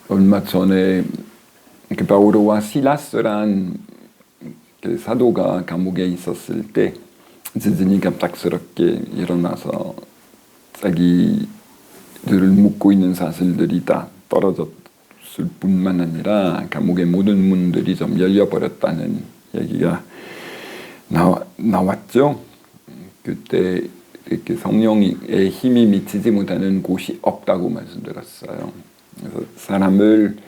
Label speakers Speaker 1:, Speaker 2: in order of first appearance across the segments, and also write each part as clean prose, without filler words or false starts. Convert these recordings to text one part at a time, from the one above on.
Speaker 1: 얼마 전에 그 바오로와 실라스란 그 사도가 감옥에 있었을 때 스승이 갑작스럽게 일어나서 자기들을 묶고 있는 사슬들이 다 떨어졌을 뿐만 아니라 감옥의 모든 문들이 좀 열려버렸다는 얘기가 나왔죠. 그때 이렇게 성령의 힘이 미치지 못하는 곳이 없다고 말씀드렸어요. 그래서 사람을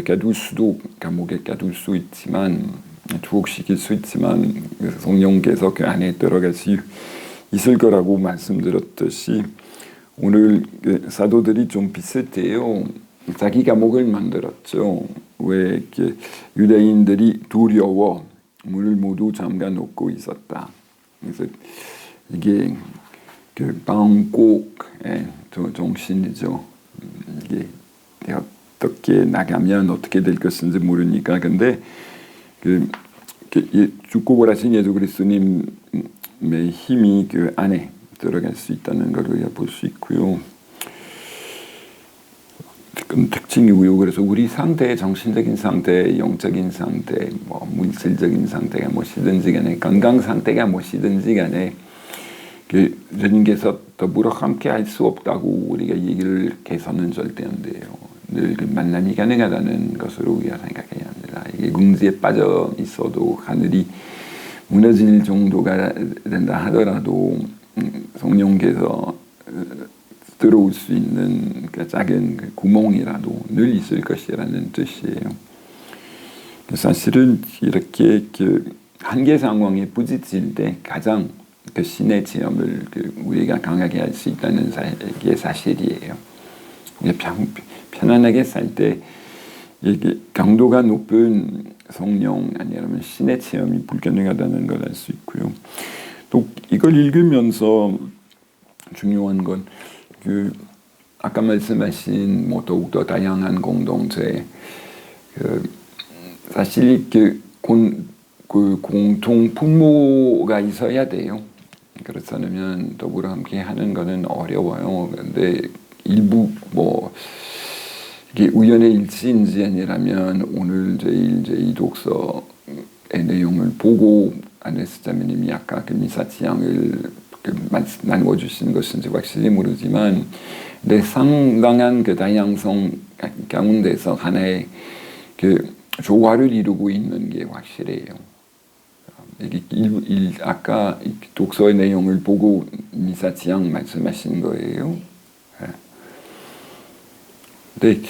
Speaker 1: 가둘 수도 감옥에 가둘 수 있지만 투옥시킬 수 있지만 성령께서 그 안에 들어갈 수 있을 거라고 말씀드렸듯이 오늘 그 사도들이 좀 비슷해요. 자기 감옥을 만들었죠. 왜 이렇게 유대인들이 두려워 문을 모두 잠가 놓고 있었다. 그래서 이게 그 방콕의 정신이죠. 이게 어떻게 나가면 어떻게 될 것인지 모르니까. 근데 죽고 부활하신 예수 그리스도님의 힘이 그 안에 들어갈 수 있다는 걸 우리가 볼 수 있고요. 그건 특징이고요. 그래서 우리 상태, 정신적인 상태, 영적인 상태, 뭐 물질적인 상태가 무엇이든지 간에 건강 상태가 무엇이든지 간에 그 주님께서 더불어 함께 할 수 없다고 우리가 얘기를 해서는 절대 안 돼요. 늘 그 만남이 가능하다는 것으로 우리가 생각해야 합니다. 이게 궁지에 빠져 있어도 하늘이 무너질 정도가 된다 하더라도 성령께서 들어올 수 있는 그 작은 그 구멍이라도 늘 있을 것이라는 뜻이에요. 사실은 이렇게 그 한계 상황에 부딪힐 때 가장 그 신의 체험을 우리가 강하게 할 수 있다는 게 사실이에요. 편안하게 살 때 이게 강도가 높은 성령 아니면 신의 체험이 불가능하다는 걸 알 수 있고요. 또 이걸 읽으면서 중요한 건 그 아까 말씀하신 뭐 더욱더 다양한 공동체 사실 그 공통 분모가 있어야 돼요. 그렇지 않으면 더불어 함께 하는 거는 어려워요. 근데 일부 뭐 이게 우연의 일치인지 아니라면 오늘 제일 이 독서의 내용을 보고 안에스자매님이 아까 그 미사치양을 나누어 주신 것인지 확실히 모르지만 내 상당한 그 다양성 가운데서 하나의 그 조화를 이루고 있는 게 확실해요. 이게 아까 독서의 내용을 보고 미사치양 말씀하신 거예요. 근데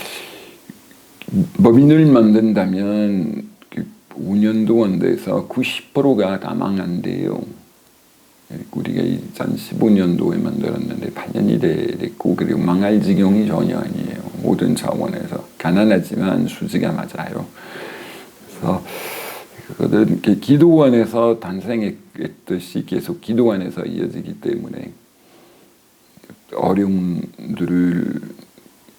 Speaker 1: 법인을 만든다면 그 5년도 안 돼서 90%가 다 망한대요. 우리가 2015년도에 만들었는데 8년이 됐고 그리고 망할 지경이 전혀 아니에요. 모든 차원에서 가난하지만 수지가 맞아요. 그래서 그거는 기도 안에서 탄생했듯이 계속 기도 안에서 이어지기 때문에 어려움들을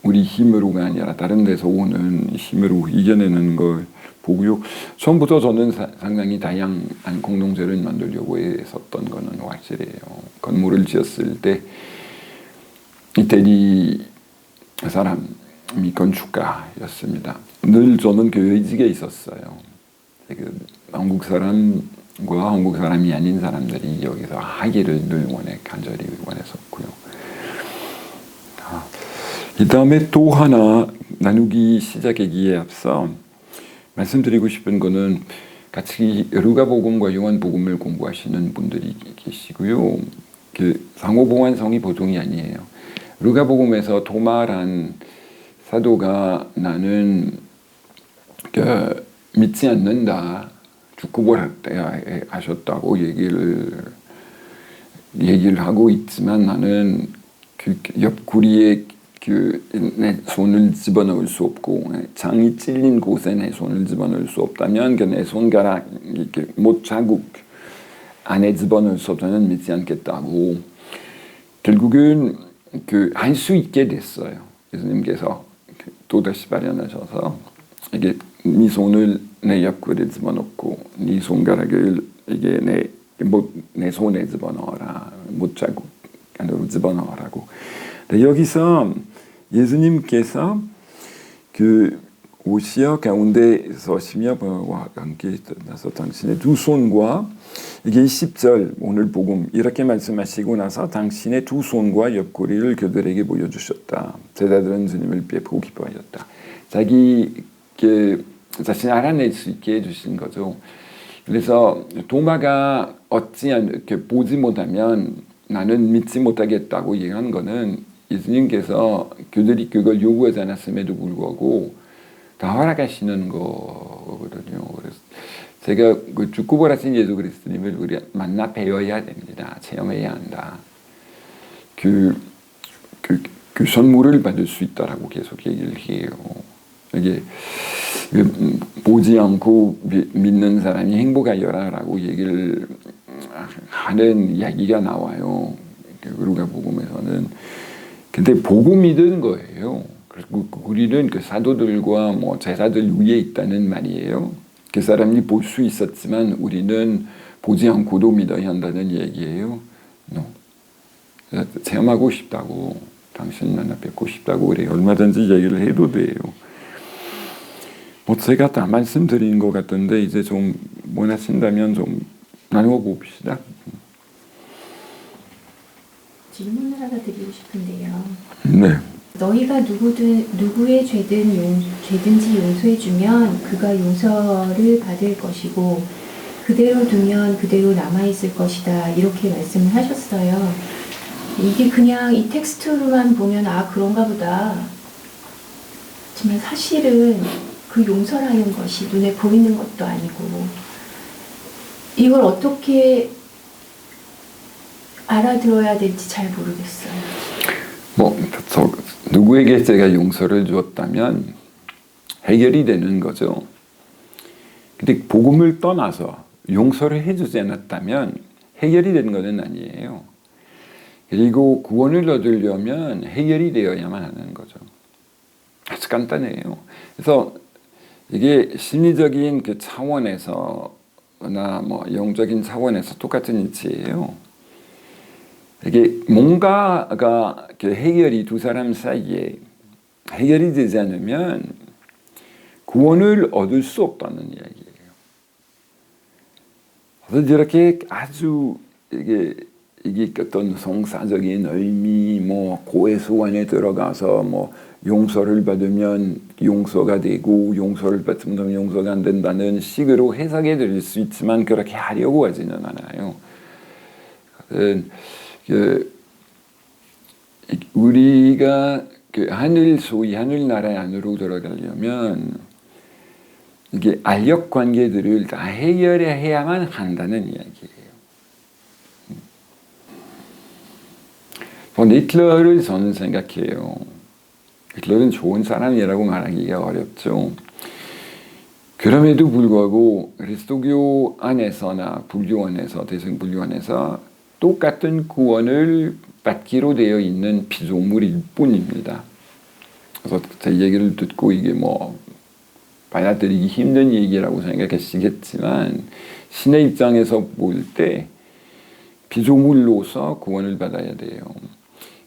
Speaker 1: 우리 힘으로가 아니라 다른 데서 오는 힘으로 이겨내는 걸 보고요. 처음부터 저는 상당히 다양한 공동체를 만들려고 했었던 거는 확실해요. 건물을 지었을 때 이태리 사람이 건축가였습니다. 늘 저는 그 의지가 있었어요. 한국 사람과 한국 사람이 아닌 사람들이 여기서 하기를 늘 간절히 원했었고요. 이 다음에 또 하나 나누기 시작하기에 앞서 말씀드리고 싶은 거는 같이 루가복음과 요한복음을 공부하시는 분들이 계시고요. 그 상호보완성이 보통이 아니에요. 루가복음에서 도마란 사도가 나는 믿지 않는다, 죽고 부활하셨다고 얘기를 하고 있지만 나는 그 옆구리에 내 손을 집어넣을 수 없고 장이 찔린 곳에 내 손을 집어넣을 수 없다면 내 손가락 못 자국 안에 집어넣을 수 없다면 믿지 않겠다고 결국은 할 수 있게 됐어요. 예수님께서 또다시 발현하셔서 이게 네 손을 내 옆구리에 집어넣고 네 손가락을 이게 내 손에 집어넣어라, 못 자국 안으로 집어넣으라고. 여기서 예수님께서 그 오시어 가운데서 심야와 함께 나서 당신의 두 손과 이게 10절 오늘 복음 이렇게 말씀하시고 나서 당신의 두 손과 옆구리를 그들에게 보여주셨다. 제자들은 주님을 뵙고 기뻐하였다. 자기 자신을 알아낼 수 있게 해주신 거죠. 그래서 도마가 보지 못하면 나는 믿지 못하겠다고 얘기한 거는 예수님께서 그들이 그걸 요구하지 않았음에도 불구하고 다 허락하시는 거거든요. 그래서 제가 그 죽고부활하신 예수 그리스도님을 우리 만나 배워야 됩니다. 체험해야 한다. 그 선물을 받을 수 있다라고 계속 얘기를 해요. 이게 보지 않고 믿는 사람이 행복하여라라고 얘기를 하는 이야기가 나와요. 우리가 복음에서는. 근데 보고 믿은 거예요. 우리는 그 사도들과 뭐 제자들 위에 있다는 말이에요. 그 사람이 볼 수 있었지만 우리는 보지 않고도 믿어야 한다는 얘기예요. No. 체험하고 싶다고, 당신 만나 뵙고 싶다고 그래요. 얼마든지 얘기를 해도 돼요. 뭐 제가 다 말씀드린 것 같은데 이제 좀 원하신다면 좀 나누어 봅시다.
Speaker 2: 질문을 하나 드리고 싶은데요.
Speaker 1: 네.
Speaker 2: 너희가 누구의 죄든지 용서해주면 그가 용서를 받을 것이고 그대로 두면 그대로 남아있을 것이다. 이렇게 말씀을 하셨어요. 이게 그냥 이 텍스트로만 보면 그런가 보다. 하지만 사실은 그 용서라는 것이 눈에 보이는 것도 아니고 이걸 어떻게 알아들어야 될지 잘 모르겠어요.
Speaker 1: 누구에게 제가 용서를 주었다면 해결이 되는 거죠. 근데 복음을 떠나서 용서를 해주지 않았다면 해결이 되는 것은 아니에요. 그리고 구원을 얻으려면 해결이 되어야만 하는 거죠. 아주 간단해요. 그래서 이게 심리적인 그 차원에서나 뭐 영적인 차원에서 똑같은 이치예요. 이게 뭔가가 해결이 두 사람 사이에 해결이 되지 않으면 구원을 얻을 수 없다는 이야기예요. 그래서 이렇게 아주 이게 어떤 성사적인 의미, 뭐 고해 소원에 들어가서 뭐 용서를 받으면 용서가 되고 용서를 받으면 용서가 안 된다는 식으로 해석해 드릴 수 있지만 그렇게 하려고 하지는 않아요. 우리가 소위 하늘나라 안으로 들어가려면 이게 알력 관계들을 다 해결해야만 한다는 이야기예요. 히틀러를 저는 생각해요. 히틀러는 좋은 사람이라고 말하기가 어렵죠. 그럼에도 불구하고 그리스도교 안에서나 불교 안에서 대승불교 안에서 똑같은 구원을 받기로 되어 있는 피조물일 뿐입니다. 그래서 제 얘기를 듣고 이게 뭐 받아들이기 힘든 얘기라고 생각하시겠지만 신의 입장에서 볼 때 피조물로서 구원을 받아야 돼요.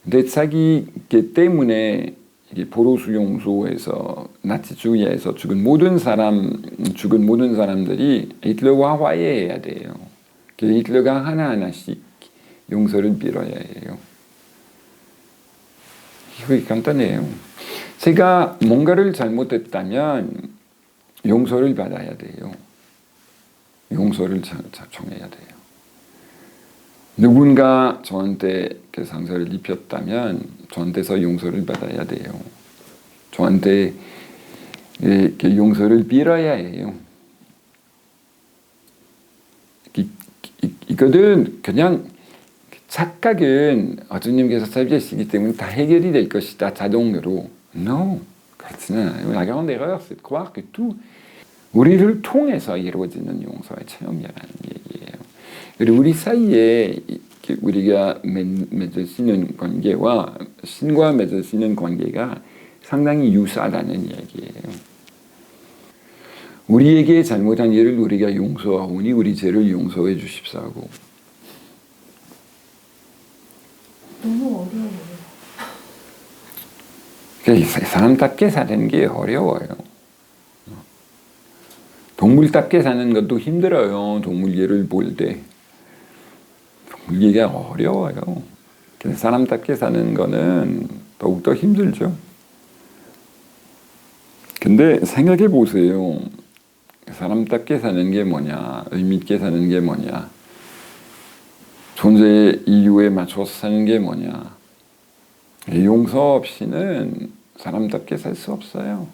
Speaker 1: 근데 자기 때문에 이게 포로수 용소에서 나치주의에서 죽은 모든 사람들이 히틀러와 화해해야 돼요. 히틀러가 하나하나씩 용서를 빌어야 해요. 이거 간단해요. 제가 뭔가를 잘못했다면 용서를 받아야 돼요. 용서를 청해야 돼요. 누군가 저한테 그 상처를 입혔다면 저한테서 용서를 받아야 돼요. 저한테 용서를 빌어야 해요. 이거는 그냥 착각은 주님께서 살피시기 때문에 다 해결이 될 것이다 자동으로. No, 그렇지는 않아요. La grande erreur, c'est de croire que tout 우리를 통해서 이루어지는 용서의 체험이라는 얘기예요. 그리고 우리 사이에 우리가 맺을 수 있는 관계와 신과 맺을 수 있는 관계가 상당히 유사하다는 이야기예요. 우리에게 잘못한 일을 우리가 용서하오니 우리 죄를 용서해 주십사고.
Speaker 2: 너무 어려워요.
Speaker 1: 사람답게 사는 게 어려워요. 동물답게 사는 것도 힘들어요. 동물계를 볼 때. 동물계가 어려워요. 근데 사람답게 사는 거는 더욱더 힘들죠. 근데 생각해 보세요. 사람답게 사는 게 뭐냐? 의미 있게 사는 게 뭐냐? 존재의 이유에 맞춰서 사는 게 뭐냐? 용서 없이는 사람답게 살 수 없어요.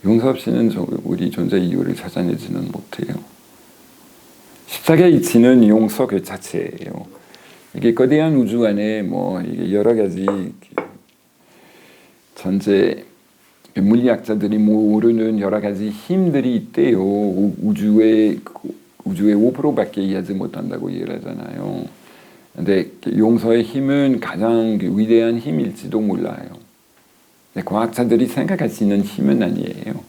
Speaker 1: 용서 없이는 우리 존재 이유를 찾아내지는 못해요. 십자가의 이치는 용서 그 자체예요. 이게 거대한 우주 안에 뭐 이게 여러 가지 전체 물리학자들이 모르는 여러 가지 힘들이 있대요. 우주의 5%밖에 이해하지 못한다고 얘기를 하잖아요. 근데 용서의 힘은 가장 위대한 힘일지도 몰라요. 과학자들이 생각할 수 있는 힘은 아니에요.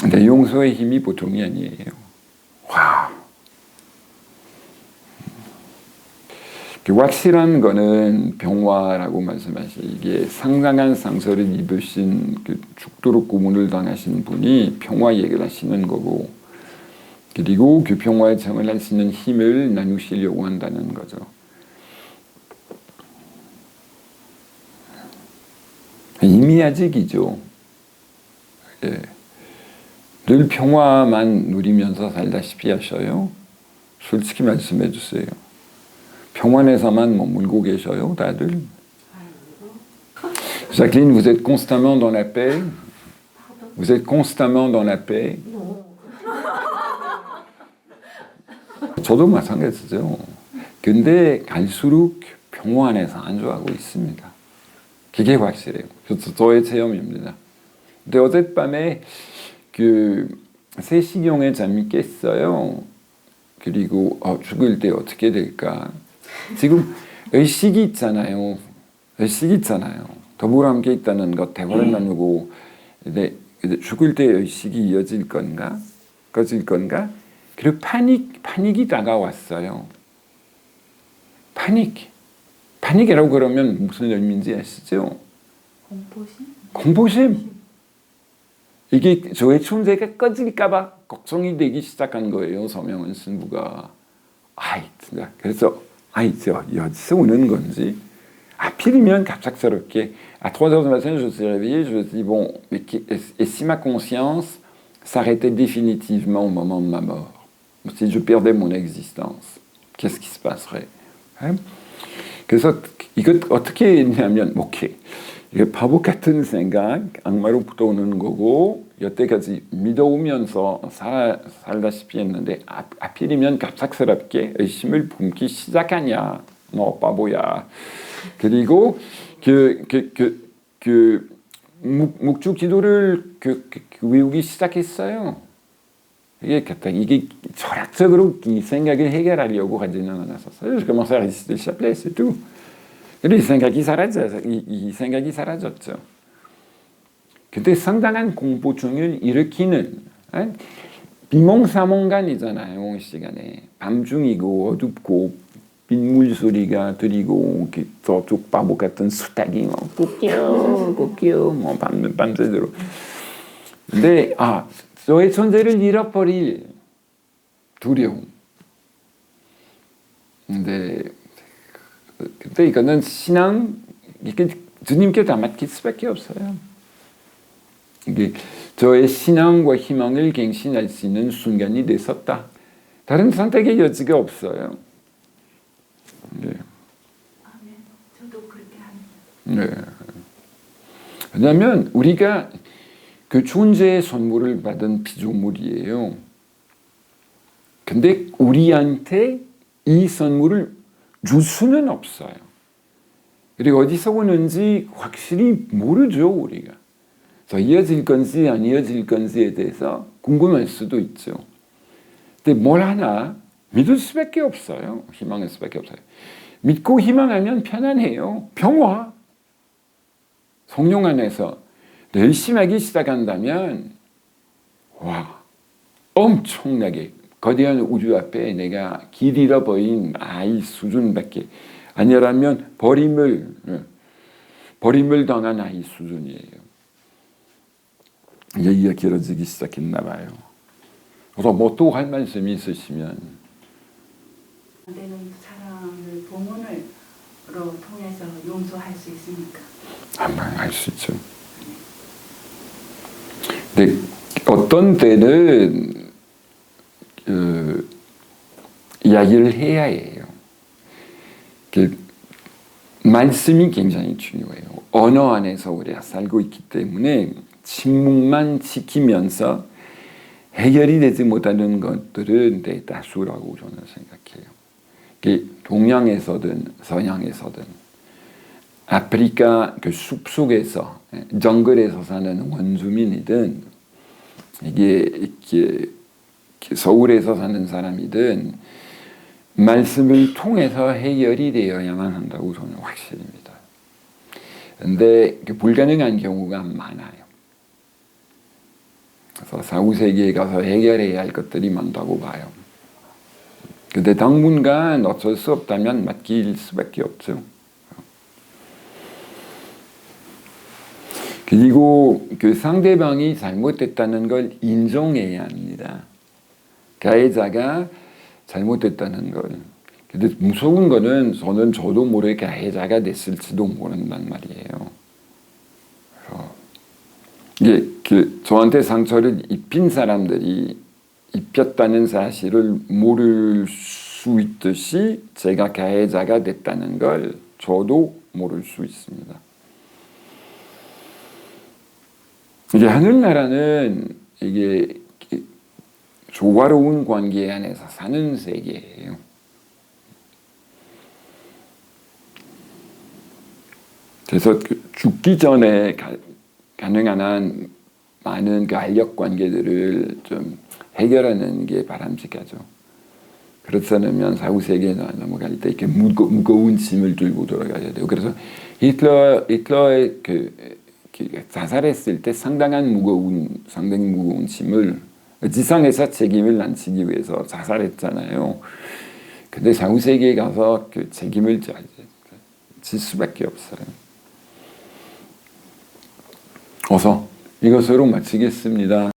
Speaker 1: 근데 용서의 힘이 보통이 아니에요. 와. 확실한 거는 병화라고 말씀하시. 이게 상당한 상처를 입으신 죽도록 고문을 당하신 분이 평화 얘기를 하시는 거고, 그리고 그 평화에 정을 수 있는 힘을 나누시려고 한다는 거죠. 이미 아직이죠. 예. 늘 평화만 누리면서 살다시피 하셔요. 솔직히 말씀해 주세요. 평안에서만 머물고 계셔요, 다들. Jacqueline, vous êtes constamment dans la paix? Vous êtes constamment dans la paix? 저도 마찬가지죠. 근데 갈수록 평안에서 안주하고 있습니다. 그게 확실해요. 저의 체험입니다. 근데 어젯밤에 그 세시경에 잠이 깼어요. 그리고 죽을 때 어떻게 될까? 지금 의식이 있잖아요. 의식이 있잖아요. 더불어 함께 있다는 것, 대화를 나누고, 근데 죽을 때 의식이 이어질 건가? 꺼질 건가? 그리고 파닉이 다가왔어요. 파닉이라고 그러면 무슨 의미인지 아시죠? 공포심. 이게 저의 존재가 꺼질까봐 걱정이 되기 시작한 거예요. 서명은 신부가. 그래서 저 여기서 오는 건지. 하필이면 갑작스럽게 à 3h du matin, je me suis réveillé, je me suis dit bon, et si ma conscience s'arrêtait définitivement au moment de ma mort, si je perdais mon existence, qu'est-ce qui se passerait? 그래서 이거 어떻게 했냐면 오케이. 이게 바보 같은 생각, 악마로부터 오는 거고 여태까지 믿어오면서 살다시피 했는데 하필이면 갑작스럽게 의심을 품기 시작하냐. 너 바보야. 그리고 묵주 기도를 외우기 시작했어요. 이게 철학적으로 이 생각을 해결하려고 하지는 않았었어요. Je commençais à réciter le chapelet, c'est tout. 근데 이 생각이 사라졌죠. 근데 상당한 공포증을 일으키는 비몽사몽간이잖아요. 이 시간에 밤중이고 어둡고 빗물 소리가 들리고 저쪽 바보 같은 수탉이 꾹껴 밤새도록. 근데 저의 존재를 잃어버릴 두려움. 근데 이거는 이게 주님께 다 맡길 수밖에 없어요. 이게 저의 신앙과 희망을 갱신할 수 있는 순간이 됐었다. 다른 선택의 여지가 없어요. 네.
Speaker 2: 저도 그렇게 합니다.
Speaker 1: 네. 왜냐하면 우리가 그 존재의 선물을 받은 피조물이에요. 근데 우리한테 이 선물을 줄 수는 없어요. 그리고 어디서 오는지 확실히 모르죠, 우리가. 그래서 이어질 건지 안 이어질 건지에 대해서 궁금할 수도 있죠. 근데 뭘 하나 믿을 수밖에 없어요. 희망할 수밖에 없어요. 믿고 희망하면 편안해요. 평화. 성령 안에서 열심히 하기 시작한다면 엄청나게 거대한 우주 앞에 내가 길 잃어버린 아이 수준밖에 아니라면 버림을 버림을 당한 아이 수준이에요. 얘기가 길어지기 시작했나 봐요. 그래서 뭐 또 할 말씀이 있으시면.
Speaker 2: 되는 사람을 봉헌으로 통해서 용서할 수 있습니까?
Speaker 1: 아마 할 수 있죠. 근데 어떤 때는 이야기를 해야 해요. 말씀이 굉장히 중요해요. 언어 안에서 우리가 살고 있기 때문에 침묵만 지키면서 해결이 되지 못하는 것들은 대다수라고 저는 생각해요. 동양에서든 서양에서든 아프리카 그 숲속에서 정글에서 사는 원주민이든 이게 서울에서 사는 사람이든 말씀을 통해서 해결이 되어야만 한다고 저는 확신입니다. 그런데 불가능한 경우가 많아요. 그래서 사후세계에 가서 해결해야 할 것들이 많다고 봐요. 근데 당분간 어쩔 수 없다면 맡길 수밖에 없죠. 그리고 그 상대방이 잘못됐다는 걸 인정해야 합니다. 가해자가 잘못됐다는 걸. 근데 무서운 거는 저도 모르게 가해자가 됐을지도 모른단 말이에요. 이게 저한테 상처를 입힌 사람들이 입혔다는 사실을 모를 수 있듯이 제가 가해자가 됐다는 걸 저도 모를 수 있습니다. 이게 하늘나라는 이게 조화로운 관계 안에서 사는 세계예요. 그래서 죽기 전에 가능한 한 많은 그 알력 관계들을 좀 해결하는 게 바람직하죠. 그렇지 않으면 사후세계에 넘어갈 때 이렇게 무거운 짐을 들고 돌아가야 돼요. 그래서 히틀러의 자살했을 때 상당히 무거운 짐을 지상에서 책임을 안 지기 위해서 자살했잖아요. 근데 사후세계에 가서 그 책임을 질 수밖에 없어요. 어서 이것으로 마치겠습니다.